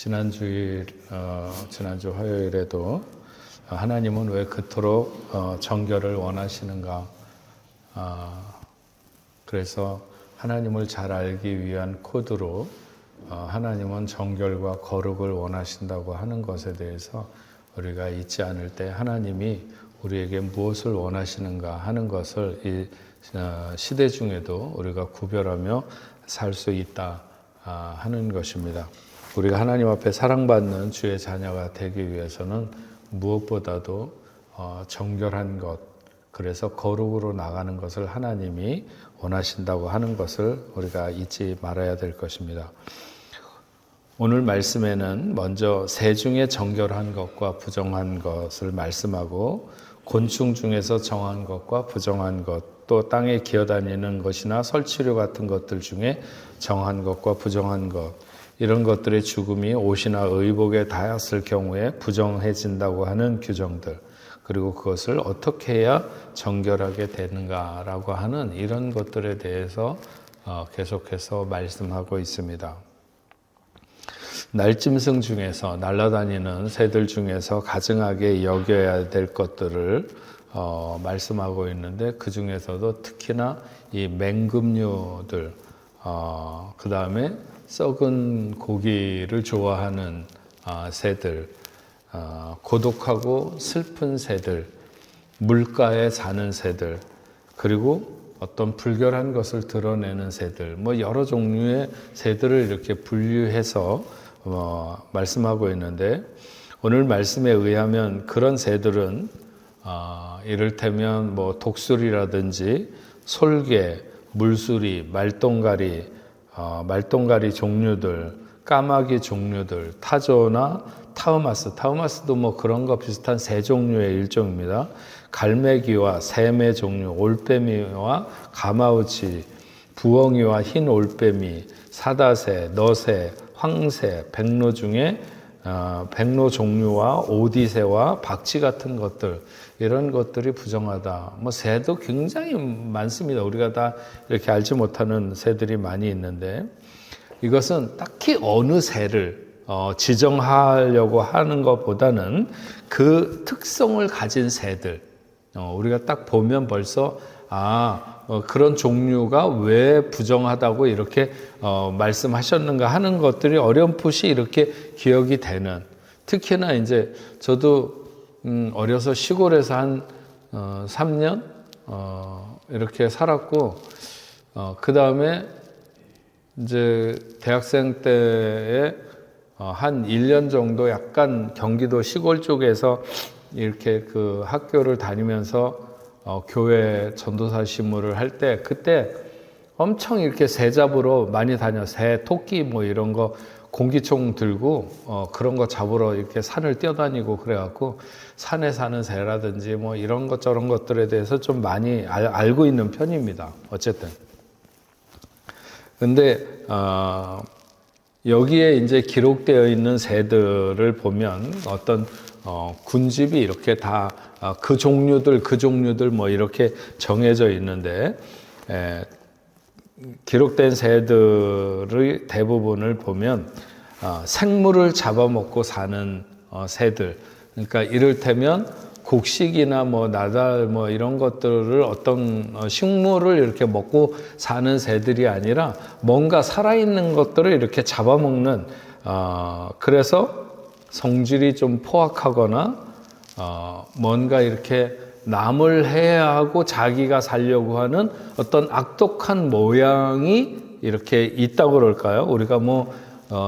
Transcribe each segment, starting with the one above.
지난주 화요일에도 하나님은 왜 그토록 정결을 원하시는가? 그래서 하나님을 잘 알기 위한 코드로 하나님은 정결과 거룩을 원하신다고 하는 것에 대해서 우리가 잊지 않을 때 하나님이 우리에게 무엇을 원하시는가 하는 것을 이 시대 중에도 우리가 구별하며 살 수 있다 하는 것입니다. 우리가 하나님 앞에 사랑받는 주의 자녀가 되기 위해서는 무엇보다도 정결한 것, 그래서 거룩으로 나가는 것을 하나님이 원하신다고 하는 것을 우리가 잊지 말아야 될 것입니다. 오늘 말씀에는 먼저 새 중에 정결한 것과 부정한 것을 말씀하고 곤충 중에서 정한 것과 부정한 것, 또 땅에 기어다니는 것이나 설치류 같은 것들 중에 정한 것과 부정한 것, 이런 것들의 죽음이 옷이나 의복에 닿았을 경우에 부정해진다고 하는 규정들, 그리고 그것을 어떻게 해야 정결하게 되는가라고 하는 이런 것들에 대해서 계속해서 말씀하고 있습니다. 날짐승 중에서, 날아다니는 새들 중에서 가증하게 여겨야 될 것들을 말씀하고 있는데, 그 중에서도 특히나 이 맹금류들, 그 다음에 썩은 고기를 좋아하는 새들, 고독하고 슬픈 새들, 물가에 사는 새들, 그리고 어떤 불결한 것을 드러내는 새들, 여러 종류의 새들을 이렇게 분류해서 말씀하고 있는데, 오늘 말씀에 의하면 그런 새들은 이를테면 독수리라든지 솔개, 물수리, 말똥가리 종류들, 까마귀 종류들, 타조나 타우마스도 그런 거 비슷한 새 종류의 일종입니다. 갈매기와 새매 종류, 올빼미와 가마우치, 부엉이와 흰 올빼미, 사다새, 너새, 황새, 백로 중에 백로 종류와 오디새와 박쥐 같은 것들, 이런 것들이 부정하다. 새도 굉장히 많습니다. 우리가 다 이렇게 알지 못하는 새들이 많이 있는데, 이것은 딱히 어느 새를 지정하려고 하는 것보다는 그 특성을 가진 새들, 우리가 딱 보면 벌써 그런 종류가 왜 부정하다고 이렇게 말씀하셨는가 하는 것들이 어렴풋이 이렇게 기억이 되는, 특히나 이제 저도 어려서 시골에서 한 3년 이렇게 살았고, 그 다음에 이제 대학생 때에 한 1년 정도 약간 경기도 시골 쪽에서 이렇게 그 학교를 다니면서 교회 전도사 시무를 할 때, 그때 엄청 이렇게 새 잡으러 많이 새, 토끼 이런 거 공기총 들고 그런 거 잡으러 이렇게 산을 뛰어다니고 그래갖고 산에 사는 새라든지 이런 것 저런 것들에 대해서 좀 많이 알고 있는 편입니다. 어쨌든. 근데 여기에 이제 기록되어 있는 새들을 보면 어떤 군집이 이렇게 다 그 종류들 이렇게 정해져 있는데, 기록된 새들의 대부분을 보면 생물을 잡아먹고 사는 새들, 그러니까 이를테면 곡식이나 나달 이런 것들을 어떤 식물을 이렇게 먹고 사는 새들이 아니라 뭔가 살아있는 것들을 이렇게 잡아먹는, 그래서 성질이 좀 포악하거나 뭔가 이렇게 남을 해하고 자기가 살려고 하는 어떤 악독한 모양이 이렇게 있다고 그럴까요? 우리가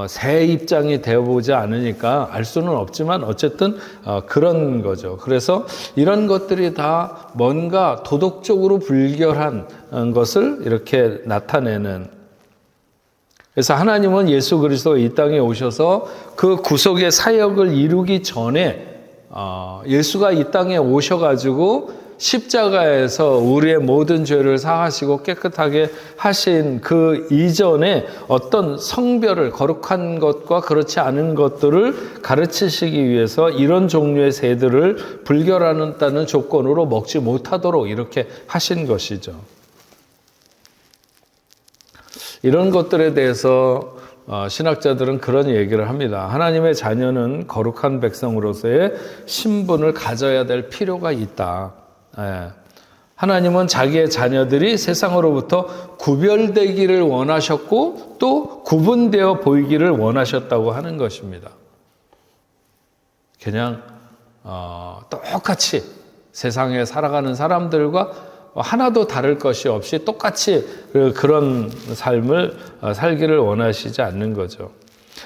새 입장이 되어보지 않으니까 알 수는 없지만 어쨌든 그런 거죠. 그래서 이런 것들이 다 뭔가 도덕적으로 불결한 것을 이렇게 나타내는, 그래서 하나님은 예수 그리스도 이 땅에 오셔서 그 구속의 사역을 이루기 전에 예수가 이 땅에 오셔가지고 십자가에서 우리의 모든 죄를 사하시고 깨끗하게 하신 그 이전에 어떤 성별을, 거룩한 것과 그렇지 않은 것들을 가르치시기 위해서 이런 종류의 새들을 불결하다는 조건으로 먹지 못하도록 이렇게 하신 것이죠. 이런 것들에 대해서 신학자들은 그런 얘기를 합니다. 하나님의 자녀는 거룩한 백성으로서의 신분을 가져야 될 필요가 있다. 예. 하나님은 자기의 자녀들이 세상으로부터 구별되기를 원하셨고 또 구분되어 보이기를 원하셨다고 하는 것입니다. 그냥 똑같이 세상에 살아가는 사람들과 하나도 다를 것이 없이 똑같이 그런 삶을 살기를 원하시지 않는 거죠.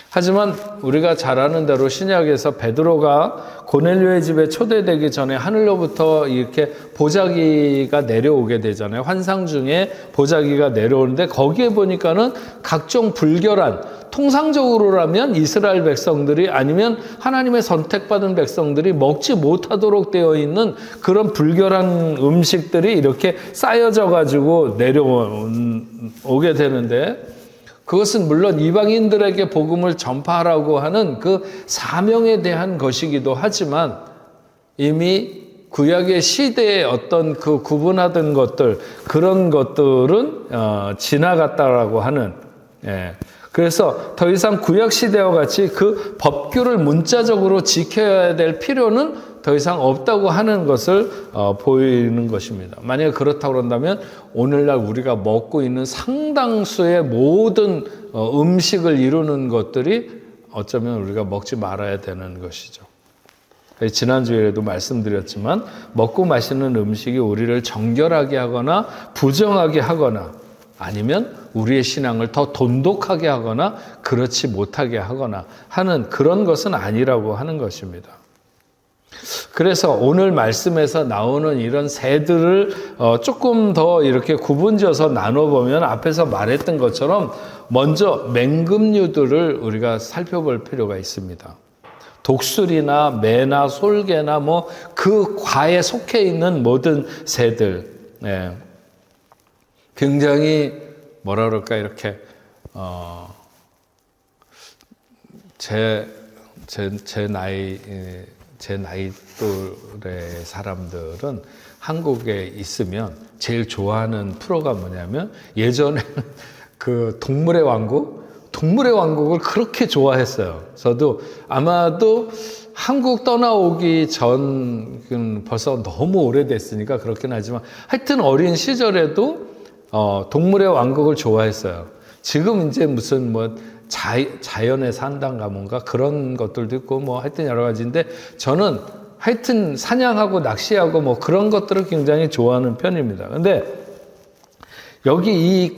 하지만 우리가 잘 아는 대로 신약에서 베드로가 고넬료의 집에 초대되기 전에 하늘로부터 이렇게 보자기가 내려오게 되잖아요. 환상 중에 보자기가 내려오는데 거기에 보니까는 각종 불결한, 통상적으로라면 이스라엘 백성들이 아니면 하나님의 선택받은 백성들이 먹지 못하도록 되어 있는 그런 불결한 음식들이 이렇게 쌓여져 가지고 내려오게 되는데, 그것은 물론 이방인들에게 복음을 전파하라고 하는 그 사명에 대한 것이기도 하지만 이미 구약의 시대의 어떤 그 구분하던 것들, 그런 것들은 지나갔다라고 하는, 그래서 더 이상 구약 시대와 같이 그 법규를 문자적으로 지켜야 될 필요는 더 이상 없다고 하는 것을 보이는 것입니다. 만약에 그렇다고 한다면 오늘날 우리가 먹고 있는 상당수의 모든 음식을 이루는 것들이 어쩌면 우리가 먹지 말아야 되는 것이죠. 지난주에도 말씀드렸지만 먹고 마시는 음식이 우리를 정결하게 하거나 부정하게 하거나 아니면 우리의 신앙을 더 돈독하게 하거나 그렇지 못하게 하거나 하는 그런 것은 아니라고 하는 것입니다. 그래서 오늘 말씀에서 나오는 이런 새들을 조금 더 이렇게 구분지어서 나눠보면 앞에서 말했던 것처럼 먼저 맹금류들을 우리가 살펴볼 필요가 있습니다. 독수리나 매나 솔개나 뭐 그 과에 속해 있는 모든 새들, 굉장히 뭐라 그럴까 이렇게 제 나이 또래 사람들은 한국에 있으면 제일 좋아하는 프로가 뭐냐면 예전에는 그 동물의 왕국을 그렇게 좋아했어요. 저도 아마도 한국 떠나오기 전 벌써 너무 오래됐으니까 그렇긴 하지만 하여튼 어린 시절에도 동물의 왕국을 좋아했어요. 지금 이제 무슨 뭐 자연의 산단가 뭔가 그런 것들도 있고 뭐 하여튼 여러 가지인데 저는 하여튼 사냥하고 낚시하고 뭐 그런 것들을 굉장히 좋아하는 편입니다. 근데 여기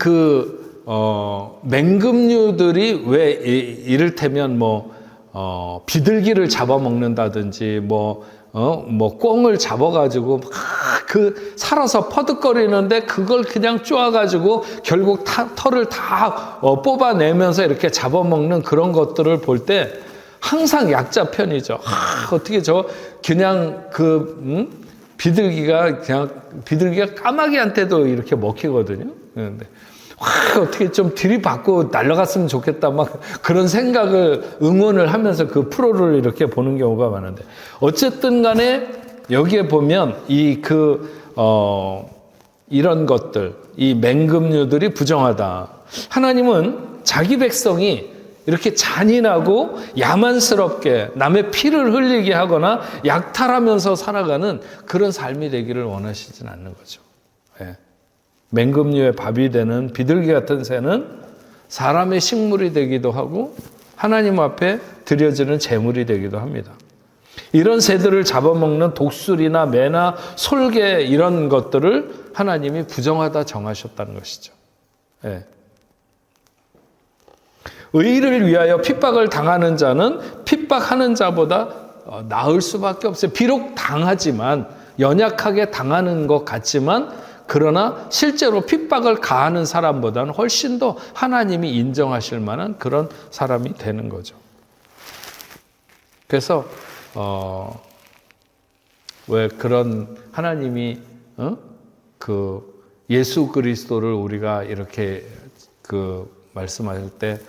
맹금류들이 왜 이를테면 비둘기를 잡아먹는다든지 꿩을 잡아가지고 살아서 퍼득거리는데 그걸 그냥 쪼아가지고 결국 털을 다 뽑아내면서 이렇게 잡아먹는 그런 것들을 볼 때 항상 약자 편이죠. 어떻게 그냥 비둘기가 까마귀한테도 이렇게 먹히거든요. 그런데 어떻게 좀 들이받고 날아갔으면 좋겠다 막 그런 생각을 응원을 하면서 그 프로를 이렇게 보는 경우가 많은데 어쨌든 간에 여기에 보면 이런 것들, 이 맹금류들이 부정하다. 하나님은 자기 백성이 이렇게 잔인하고 야만스럽게 남의 피를 흘리게 하거나 약탈하면서 살아가는 그런 삶이 되기를 원하시진 않는 거죠. 맹금류의 밥이 되는 비둘기 같은 새는 사람의 식물이 되기도 하고 하나님 앞에 드려지는 제물이 되기도 합니다. 이런 새들을 잡아먹는 독수리나 매나 솔개 이런 것들을 하나님이 부정하다 정하셨다는 것이죠. 의를 위하여 핍박을 당하는 자는 핍박하는 자보다 나을 수밖에 없어요. 비록 당하지만 연약하게 당하는 것 같지만 그러나 실제로 핍박을 가하는 사람보다는 훨씬 더 하나님이 인정하실 만한 그런 사람이 되는 거죠. 그래서 왜 그런 하나님이 예수 그리스도를 우리가 이렇게 말씀하실 때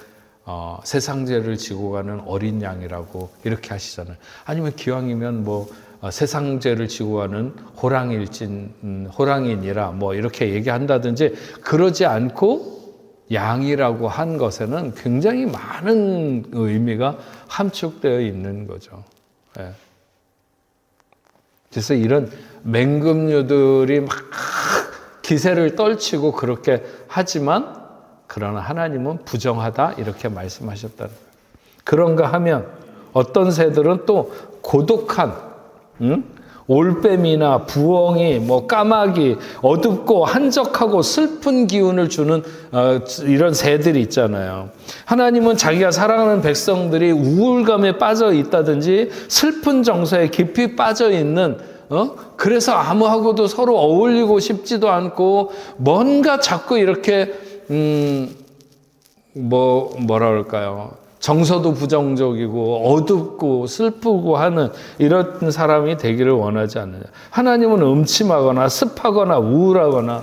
세상 죄를 지고 가는 어린 양이라고 이렇게 하시잖아요. 아니면 기왕이면 세상 죄를 지고 가는 호랑이니라 이렇게 얘기한다든지 그러지 않고 양이라고 한 것에는 굉장히 많은 의미가 함축되어 있는 거죠. 예. 그래서 이런 맹금류들이 막 기세를 떨치고 그렇게 하지만 그러나 하나님은 부정하다 이렇게 말씀하셨다는 거예요. 그런가 하면 어떤 새들은 또 고독한 올빼미나 부엉이, 까마귀, 어둡고 한적하고 슬픈 기운을 주는 이런 새들이 있잖아요. 하나님은 자기가 사랑하는 백성들이 우울감에 빠져 있다든지 슬픈 정서에 깊이 빠져 있는 그래서 아무하고도 서로 어울리고 싶지도 않고 뭔가 자꾸 이렇게 뭐라 그럴까요? 정서도 부정적이고 어둡고 슬프고 하는 이런 사람이 되기를 원하지 않느냐. 하나님은 음침하거나 습하거나 우울하거나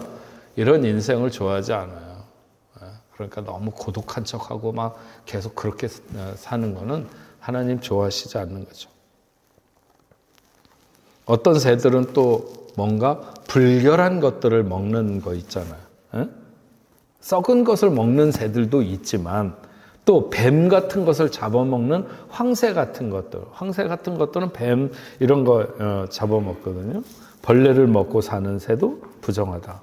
이런 인생을 좋아하지 않아요. 그러니까 너무 고독한 척하고 막 계속 그렇게 사는 거는 하나님 좋아하시지 않는 거죠. 어떤 새들은 또 뭔가 불결한 것들을 먹는 거 있잖아요. 썩은 것을 먹는 새들도 있지만 또 뱀 같은 것을 잡아먹는 황새 같은 것들은 뱀 이런 거 잡아먹거든요. 벌레를 먹고 사는 새도 부정하다.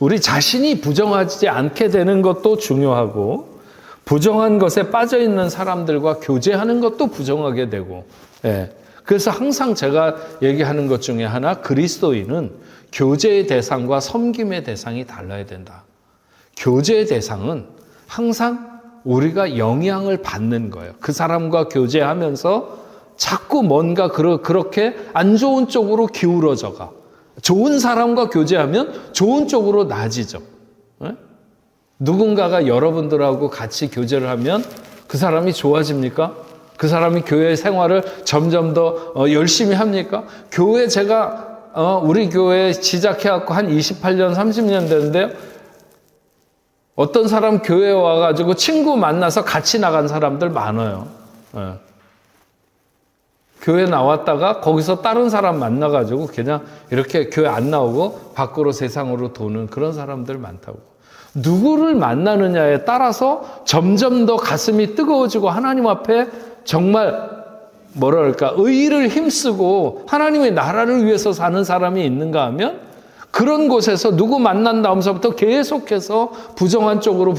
우리 자신이 부정하지 않게 되는 것도 중요하고 부정한 것에 빠져있는 사람들과 교제하는 것도 부정하게 되고 그래서 항상 제가 얘기하는 것 중에 하나 그리스도인은 교제의 대상과 섬김의 대상이 달라야 된다. 교제의 대상은 항상 우리가 영향을 받는 거예요. 그 사람과 교제하면서 자꾸 뭔가 그렇게 안 좋은 쪽으로 기울어져 가. 좋은 사람과 교제하면 좋은 쪽으로 나아지죠. 누군가가 여러분들하고 같이 교제를 하면 그 사람이 좋아집니까? 그 사람이 교회 생활을 점점 더 열심히 합니까? 교회 제가 우리 교회 시작해갖고 한 28년, 30년 됐는데요. 어떤 사람 교회에 와가지고 친구 만나서 같이 나간 사람들 많아요. 교회 나왔다가 거기서 다른 사람 만나가지고 그냥 이렇게 교회 안 나오고 밖으로 세상으로 도는 그런 사람들 많다고. 누구를 만나느냐에 따라서 점점 더 가슴이 뜨거워지고 하나님 앞에 정말 의의를 힘쓰고 하나님의 나라를 위해서 사는 사람이 있는가 하면 그런 곳에서 누구 만난 다음서부터 계속해서 부정한 쪽으로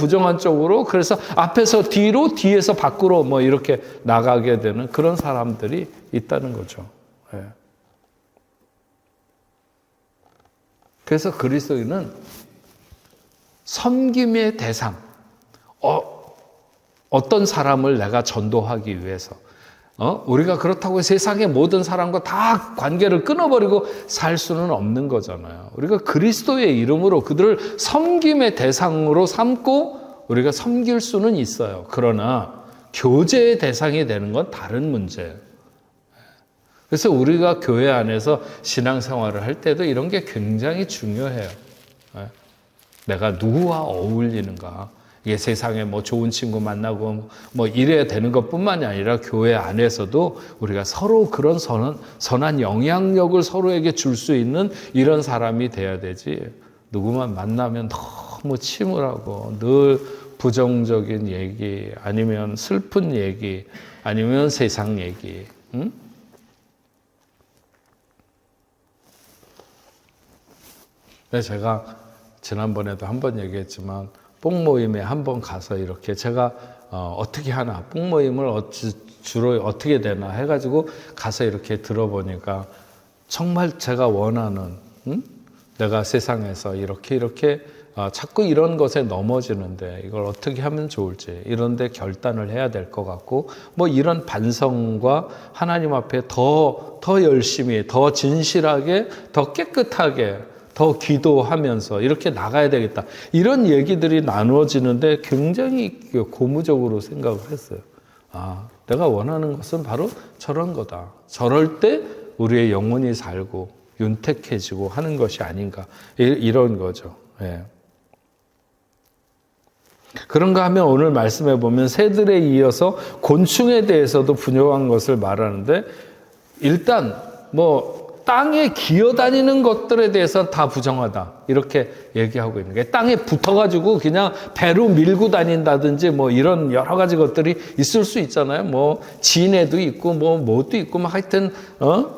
그래서 앞에서 뒤로 뒤에서 밖으로 이렇게 나가게 되는 그런 사람들이 있다는 거죠. 그래서 그리스도인은 섬김의 대상, 어떤 사람을 내가 전도하기 위해서 우리가 그렇다고 세상의 모든 사람과 다 관계를 끊어버리고 살 수는 없는 거잖아요. 우리가 그리스도의 이름으로 그들을 섬김의 대상으로 삼고 우리가 섬길 수는 있어요. 그러나 교제의 대상이 되는 건 다른 문제예요. 그래서 우리가 교회 안에서 신앙생활을 할 때도 이런 게 굉장히 중요해요. 내가 누구와 어울리는가. 이게 세상에 좋은 친구 만나고 이래야 되는 것뿐만이 아니라 교회 안에서도 우리가 서로 그런 선한 영향력을 서로에게 줄 수 있는 이런 사람이 돼야 되지. 누구만 만나면 너무 침울하고 늘 부정적인 얘기 아니면 슬픈 얘기 아니면 세상 얘기. 제가 지난번에도 한번 얘기했지만 뽕모임에 한번 가서 이렇게 제가 어떻게 하나 뽕모임을 주로 어떻게 되나 해가지고 가서 이렇게 들어보니까 정말 제가 원하는 내가 세상에서 이렇게 자꾸 이런 것에 넘어지는데 이걸 어떻게 하면 좋을지 이런 데 결단을 해야 될 것 같고 이런 반성과 하나님 앞에 더 열심히 더 진실하게 더 깨끗하게 더 기도하면서 이렇게 나가야 되겠다. 이런 얘기들이 나누어지는데 굉장히 고무적으로 생각을 했어요. 내가 원하는 것은 바로 저런 거다. 저럴 때 우리의 영혼이 살고 윤택해지고 하는 것이 아닌가. 이런 거죠. 그런가 하면 오늘 말씀해 보면 새들에 이어서 곤충에 대해서도 분명한 것을 말하는데 일단 땅에 기어다니는 것들에 대해서 다 부정하다. 이렇게 얘기하고 있는 게 땅에 붙어가지고 그냥 배로 밀고 다닌다든지 뭐 이런 여러 가지 것들이 있을 수 있잖아요. 뭐 진해도 있고 뭐 뭐도 있고 막 하여튼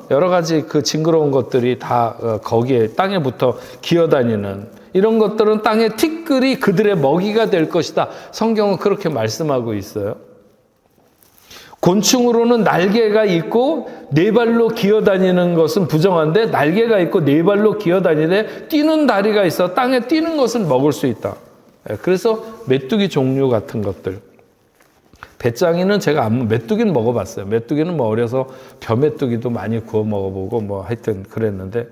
여러 가지 그 징그러운 것들이 다 거기에 땅에 붙어 기어다니는 이런 것들은 땅의 티끌이 그들의 먹이가 될 것이다. 성경은 그렇게 말씀하고 있어요. 곤충으로는 날개가 있고 네 발로 기어다니는 것은 부정한데 날개가 있고 네 발로 기어다니되 뛰는 다리가 있어 땅에 뛰는 것은 먹을 수 있다. 그래서 메뚜기 종류 같은 것들. 배짱이는 제가 메뚜기는 먹어봤어요. 메뚜기는 뭐 어려서 벼메뚜기도 많이 구워 먹어보고 뭐 하여튼 그랬는데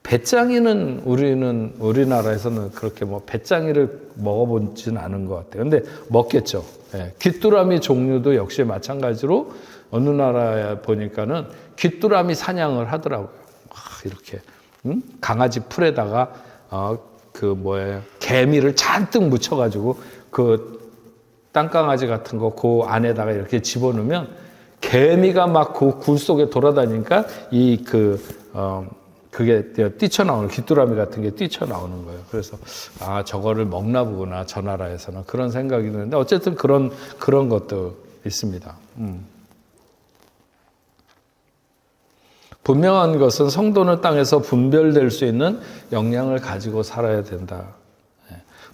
배짱이는 우리나라에서는 그렇게 뭐 배짱이를 먹어보진 않은 것 같아요. 근데 먹겠죠. 예. 귀뚜라미 종류도 역시 마찬가지로 어느 나라에 보니까는 귀뚜라미 사냥을 하더라고요. 이렇게 강아지 풀에다가 개미를 잔뜩 묻혀가지고 그 땅강아지 같은 거 그 안에다가 이렇게 집어넣으면 개미가 막 그 굴 속에 돌아다니니까 그게 뛰쳐나오는 귀뚜라미 같은 게 뛰쳐나오는 거예요. 그래서 저거를 먹나 보구나 저 나라에서는 그런 생각이 드는데 어쨌든 그런 것도 있습니다. 분명한 것은 성도는 땅에서 분별될 수 있는 역량을 가지고 살아야 된다.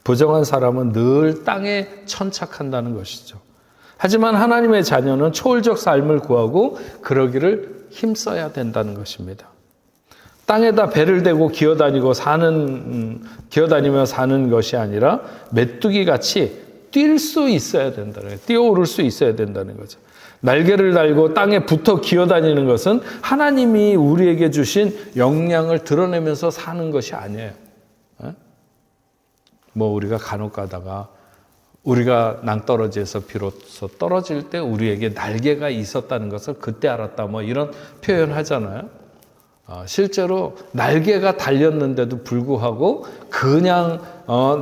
부정한 사람은 늘 땅에 천착한다는 것이죠. 하지만 하나님의 자녀는 초월적 삶을 구하고 그러기를 힘써야 된다는 것입니다. 땅에다 배를 대고 기어다니며 사는 것이 아니라 메뚜기 같이 뛸 수 있어야 된다는 거예요. 뛰어오를 수 있어야 된다는 거죠. 날개를 달고 땅에 붙어 기어다니는 것은 하나님이 우리에게 주신 역량을 드러내면서 사는 것이 아니에요. 뭐 우리가 간혹 가다가 우리가 낭떠러지에서 비로소 떨어질 때 우리에게 날개가 있었다는 것을 그때 알았다. 뭐 이런 표현 하잖아요. 실제로 날개가 달렸는데도 불구하고 그냥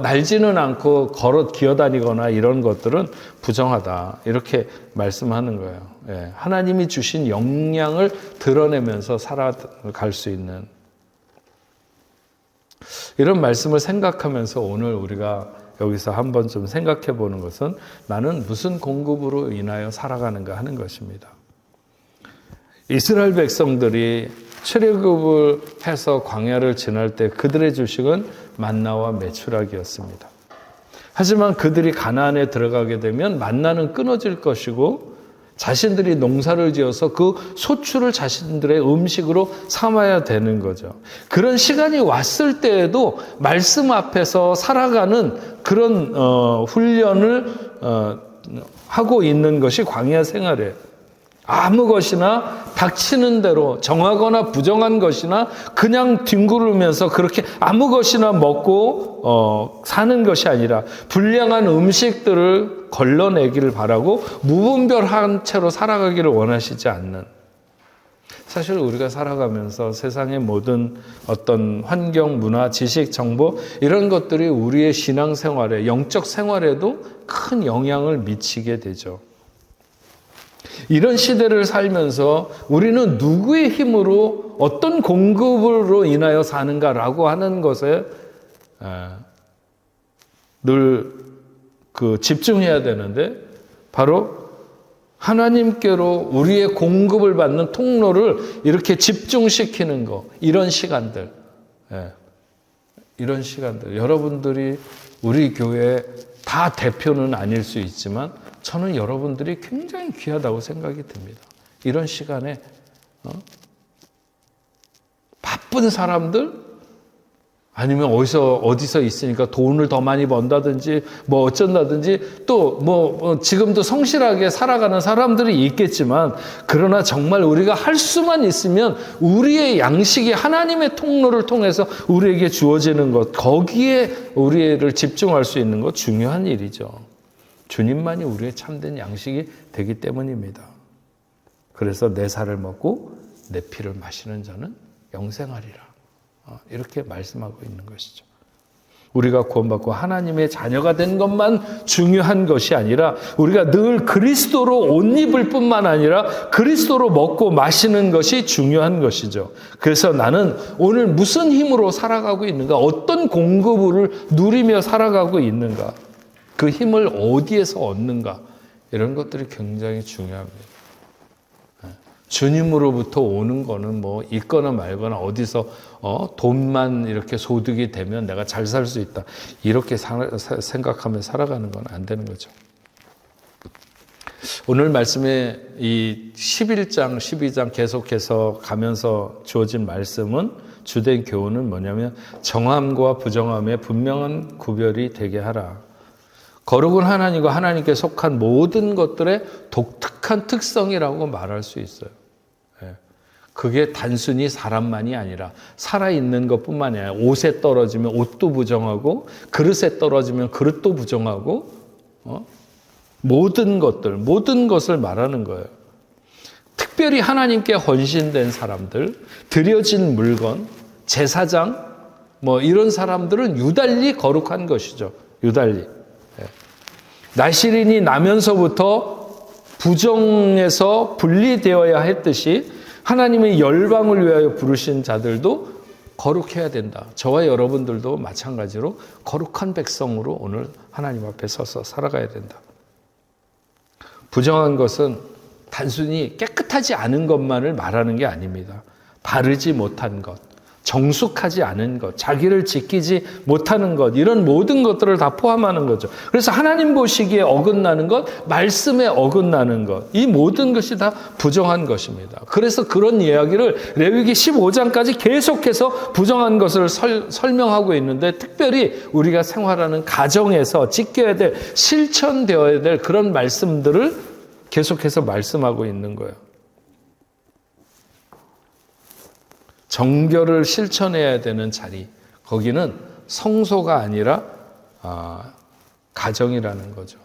날지는 않고 걸어 기어다니거나 이런 것들은 부정하다. 이렇게 말씀하는 거예요. 예, 하나님이 주신 역량을 드러내면서 살아갈 수 있는 이런 말씀을 생각하면서 오늘 우리가 여기서 한번 좀 생각해 보는 것은 나는 무슨 공급으로 인하여 살아가는가 하는 것입니다. 이스라엘 백성들이 출애굽을 해서 광야를 지날 때 그들의 주식은 만나와 메추라기였습니다. 하지만 그들이 가나안에 들어가게 되면 만나는 끊어질 것이고 자신들이 농사를 지어서 그 소출을 자신들의 음식으로 삼아야 되는 거죠. 그런 시간이 왔을 때에도 말씀 앞에서 살아가는 그런 훈련을 하고 있는 것이 광야 생활이에요. 아무 것이나 닥치는 대로 정하거나 부정한 것이나 그냥 뒹구르면서 그렇게 아무 것이나 먹고 사는 것이 아니라 불량한 음식들을 걸러내기를 바라고 무분별한 채로 살아가기를 원하시지 않는, 사실 우리가 살아가면서 세상의 모든 어떤 환경, 문화, 지식, 정보 이런 것들이 우리의 신앙생활에, 영적 생활에도 큰 영향을 미치게 되죠. 이런 시대를 살면서 우리는 누구의 힘으로 어떤 공급으로 인하여 사는가라고 하는 것에 늘 집중해야 되는데 바로 하나님께로 우리의 공급을 받는 통로를 이렇게 집중시키는 거, 이런 시간들, 이런 시간들. 여러분들이 우리 교회 다 대표는 아닐 수 있지만 저는 여러분들이 굉장히 귀하다고 생각이 듭니다. 이런 시간에 바쁜 사람들 아니면 어디서 있으니까 돈을 더 많이 번다든지 뭐 어쩐다든지 또 지금도 성실하게 살아가는 사람들이 있겠지만 그러나 정말 우리가 할 수만 있으면 우리의 양식이 하나님의 통로를 통해서 우리에게 주어지는 것, 거기에 우리를 집중할 수 있는 것 중요한 일이죠. 주님만이 우리의 참된 양식이 되기 때문입니다. 그래서 내 살을 먹고 내 피를 마시는 자는 영생하리라. 이렇게 말씀하고 있는 것이죠. 우리가 구원받고 하나님의 자녀가 된 것만 중요한 것이 아니라 우리가 늘 그리스도로 옷 입을 뿐만 아니라 그리스도로 먹고 마시는 것이 중요한 것이죠. 그래서 나는 오늘 무슨 힘으로 살아가고 있는가, 어떤 공급을 누리며 살아가고 있는가, 그 힘을 어디에서 얻는가, 이런 것들이 굉장히 중요합니다. 주님으로부터 오는 거는 뭐 있거나 말거나 어디서 돈만 이렇게 소득이 되면 내가 잘 살 수 있다, 이렇게 생각하며 살아가는 건 안 되는 거죠. 오늘 말씀에 이 11장, 12장 계속해서 가면서 주어진 말씀은, 주된 교훈은 뭐냐면 정함과 부정함의 분명한 구별이 되게 하라. 거룩은 하나님과 하나님께 속한 모든 것들의 독특한 특성이라고 말할 수 있어요. 그게 단순히 사람만이 아니라 살아있는 것뿐만이 아니라 옷에 떨어지면 옷도 부정하고 그릇에 떨어지면 그릇도 부정하고 모든 것을 말하는 거예요. 특별히 하나님께 헌신된 사람들, 드려진 물건, 제사장 뭐 이런 사람들은 유달리 거룩한 것이죠. 유달리. 나실인이 나면서부터 부정에서 분리되어야 했듯이 하나님의 열방을 위하여 부르신 자들도 거룩해야 된다. 저와 여러분들도 마찬가지로 거룩한 백성으로 오늘 하나님 앞에 서서 살아가야 된다. 부정한 것은 단순히 깨끗하지 않은 것만을 말하는 게 아닙니다. 바르지 못한 것, 정숙하지 않은 것, 자기를 지키지 못하는 것, 이런 모든 것들을 다 포함하는 거죠. 그래서 하나님 보시기에 어긋나는 것, 말씀에 어긋나는 것, 이 모든 것이 다 부정한 것입니다. 그래서 그런 이야기를 레위기 15장까지 계속해서 부정한 것을 설명하고 있는데, 특별히 우리가 생활하는 가정에서 지켜야 될, 실천되어야 될 그런 말씀들을 계속해서 말씀하고 있는 거예요. 정결을 실천해야 되는 자리, 거기는 성소가 아니라 가정이라는 거죠.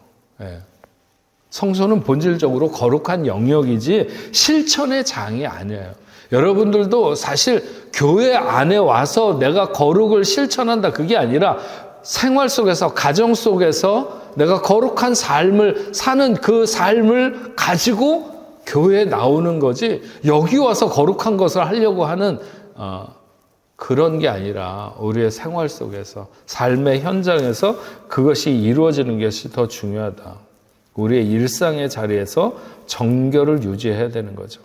성소는 본질적으로 거룩한 영역이지 실천의 장이 아니에요. 여러분들도 사실 교회 안에 와서 내가 거룩을 실천한다, 그게 아니라 생활 속에서, 가정 속에서 내가 거룩한 삶을 사는 그 삶을 가지고 교회에 나오는 거지, 여기 와서 거룩한 것을 하려고 하는 그런 게 아니라 우리의 생활 속에서, 삶의 현장에서 그것이 이루어지는 것이 더 중요하다. 우리의 일상의 자리에서 정결을 유지해야 되는 거죠.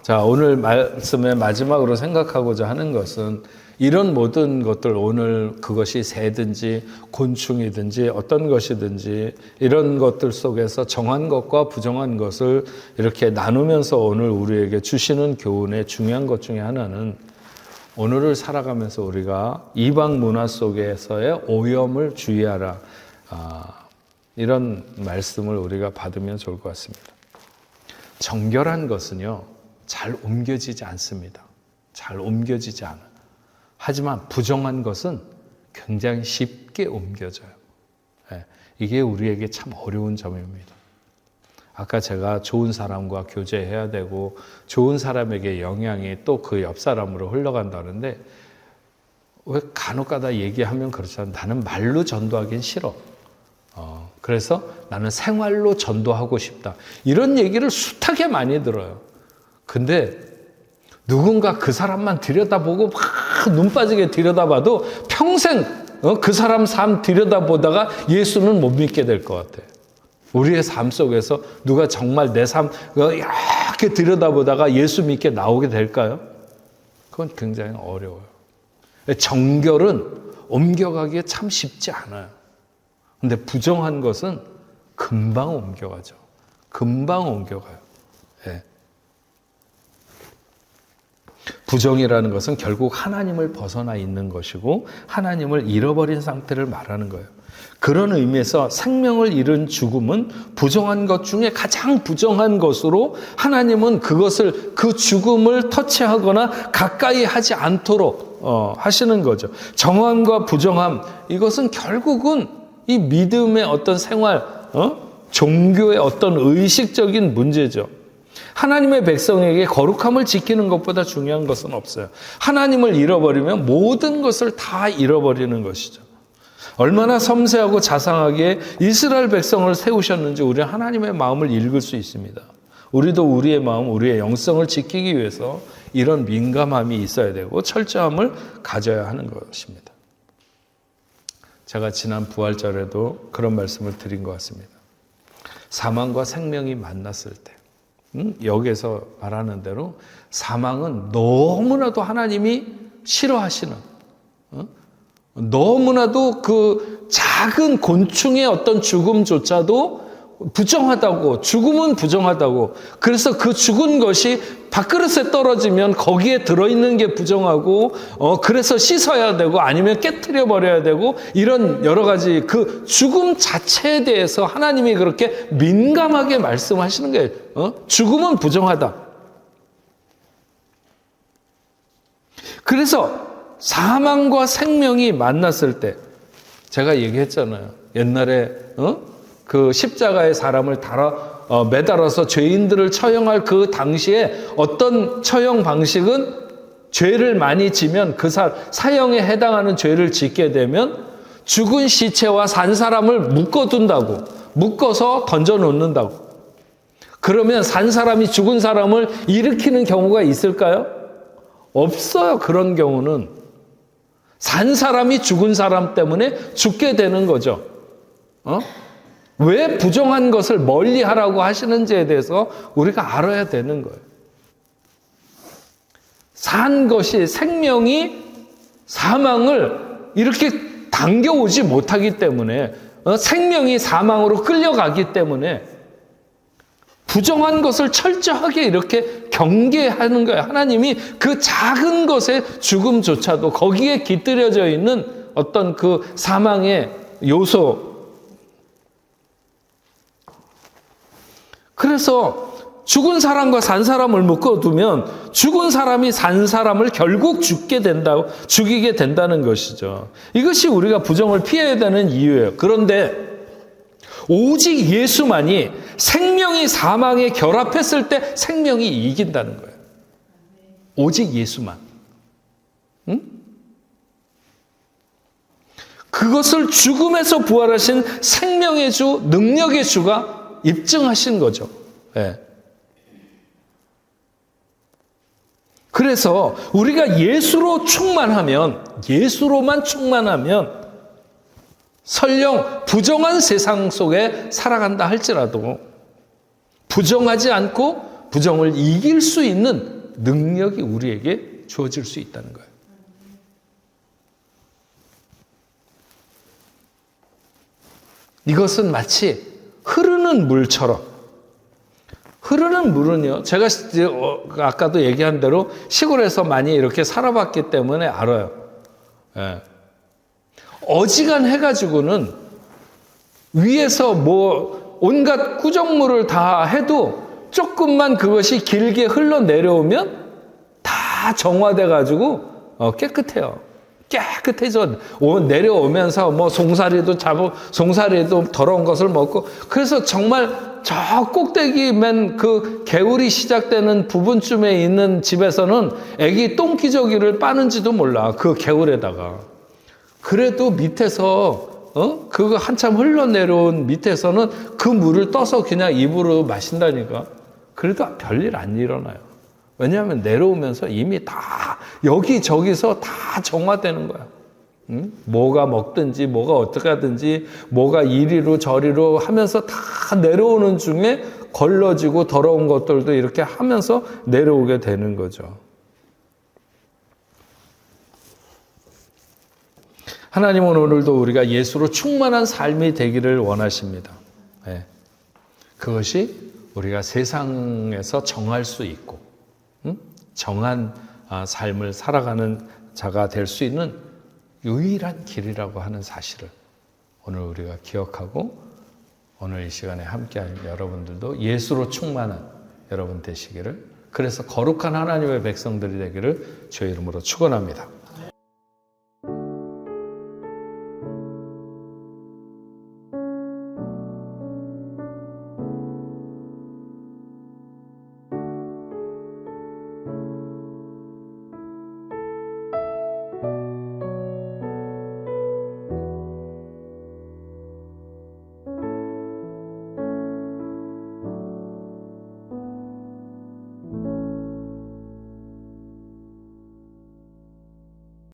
자, 오늘 말씀의 마지막으로 생각하고자 하는 것은, 이런 모든 것들, 오늘 그것이 새든지 곤충이든지 어떤 것이든지 이런 것들 속에서 정한 것과 부정한 것을 이렇게 나누면서 오늘 우리에게 주시는 교훈의 중요한 것 중에 하나는, 오늘을 살아가면서 우리가 이방 문화 속에서의 오염을 주의하라, 이런 말씀을 우리가 받으면 좋을 것 같습니다. 정결한 것은요, 잘 옮겨지지 않습니다. 잘 옮겨지지 않아요. 하지만 부정한 것은 굉장히 쉽게 옮겨져요. 이게 우리에게 참 어려운 점입니다. 아까 제가 좋은 사람과 교제해야 되고 좋은 사람에게 영향이 또 그 옆 사람으로 흘러간다는데, 왜 간혹가다 얘기하면 그렇잖아요. 나는 말로 전도하긴 싫어. 그래서 나는 생활로 전도하고 싶다. 이런 얘기를 숱하게 많이 들어요. 근데 누군가 그 사람만 들여다보고 막 눈 빠지게 들여다봐도 평생 그 사람 삶 들여다보다가 예수는 못 믿게 될 것 같아요. 우리의 삶 속에서 누가 정말 내 삶 이렇게 들여다보다가 예수 믿게 나오게 될까요? 그건 굉장히 어려워요. 정결은 옮겨가기에 참 쉽지 않아요. 근데 부정한 것은 금방 옮겨가죠. 금방 옮겨가요. 네. 부정이라는 것은 결국 하나님을 벗어나 있는 것이고 하나님을 잃어버린 상태를 말하는 거예요. 그런 의미에서 생명을 잃은 죽음은 부정한 것 중에 가장 부정한 것으로, 하나님은 그것을, 그 죽음을 터치하거나 가까이 하지 않도록 하시는 거죠. 정함과 부정함, 이것은 결국은 이 믿음의 어떤 생활, 종교의 어떤 의식적인 문제죠. 하나님의 백성에게 거룩함을 지키는 것보다 중요한 것은 없어요. 하나님을 잃어버리면 모든 것을 다 잃어버리는 것이죠. 얼마나 섬세하고 자상하게 이스라엘 백성을 세우셨는지 우리는 하나님의 마음을 읽을 수 있습니다. 우리도 우리의 마음, 우리의 영성을 지키기 위해서 이런 민감함이 있어야 되고 철저함을 가져야 하는 것입니다. 제가 지난 부활절에도 그런 말씀을 드린 것 같습니다. 사망과 생명이 만났을 때, 여기에서 말하는 대로 사망은 너무나도 하나님이 싫어하시는, 너무나도 그 작은 곤충의 어떤 죽음조차도 부정하다고, 죽음은 부정하다고. 그래서 그 죽은 것이 밥그릇에 떨어지면 거기에 들어있는 게 부정하고, 그래서 씻어야 되고, 아니면 깨트려 버려야 되고, 이런 여러 가지 그 죽음 자체에 대해서 하나님이 그렇게 민감하게 말씀하시는 거예요. 죽음은 부정하다. 그래서 사망과 생명이 만났을 때, 제가 얘기했잖아요. 옛날에, 그 십자가에 사람을 매달아서 죄인들을 처형할 그 당시에 어떤 처형 방식은 죄를 많이 지면 그 사형에 해당하는 죄를 짓게 되면 죽은 시체와 산 사람을 묶어둔다고, 묶어서 던져놓는다고. 그러면 산 사람이 죽은 사람을 일으키는 경우가 있을까요? 없어요. 그런 경우는. 산 사람이 죽은 사람 때문에 죽게 되는 거죠. 왜 부정한 것을 멀리 하라고 하시는지에 대해서 우리가 알아야 되는 거예요. 산 것이, 생명이 사망을 이렇게 당겨오지 못하기 때문에, 생명이 사망으로 끌려가기 때문에 부정한 것을 철저하게 이렇게 경계하는 거예요. 하나님이 그 작은 것의 죽음조차도 거기에 깃들여져 있는 어떤 그 사망의 요소, 그래서 죽은 사람과 산 사람을 묶어두면 죽은 사람이 산 사람을 결국 죽이게 된다는 것이죠. 이것이 우리가 부정을 피해야 되는 이유예요. 그런데 오직 예수만이 생명이 사망에 결합했을 때 생명이 이긴다는 거예요. 오직 예수만. 그것을 죽음에서 부활하신 생명의 주, 능력의 주가 입증하신 거죠. 네. 그래서 우리가 예수로만 충만하면 설령 부정한 세상 속에 살아간다 할지라도 부정하지 않고 부정을 이길 수 있는 능력이 우리에게 주어질 수 있다는 거예요. 이것은 마치 흐르는 물처럼, 흐르는 물은요, 제가 아까도 얘기한 대로 시골에서 많이 이렇게 살아봤기 때문에 알아요. 예. 어지간해가지고는 위에서 뭐 온갖 구정물을 다 해도 조금만 그것이 길게 흘러내려오면 다 정화돼가지고 깨끗해요. 깨끗해져 내려오면서 뭐 송사리도 더러운 것을 먹고, 그래서 정말 저 꼭대기 맨 그 개울이 시작되는 부분쯤에 있는 집에서는 애기 똥기저귀를 빠는지도 몰라. 그 개울에다가. 그래도 밑에서 그거 한참 흘러내려온 밑에서는 그 물을 떠서 그냥 입으로 마신다니까. 그래도 별일 안 일어나요. 왜냐하면 내려오면서 이미 다 여기저기서 다 정화되는 거야. 뭐가 먹든지 뭐가 어떻게 하든지 뭐가 이리로 저리로 하면서 다 내려오는 중에 걸러지고 더러운 것들도 이렇게 하면서 내려오게 되는 거죠. 하나님은 오늘도 우리가 예수로 충만한 삶이 되기를 원하십니다. 네. 그것이 우리가 세상에서 정할 수 있고 정한 삶을 살아가는 자가 될 수 있는 유일한 길이라고 하는 사실을 오늘 우리가 기억하고 오늘 이 시간에 함께한 여러분들도 예수로 충만한 여러분 되시기를, 그래서 거룩한 하나님의 백성들이 되기를 주의 이름으로 축원합니다.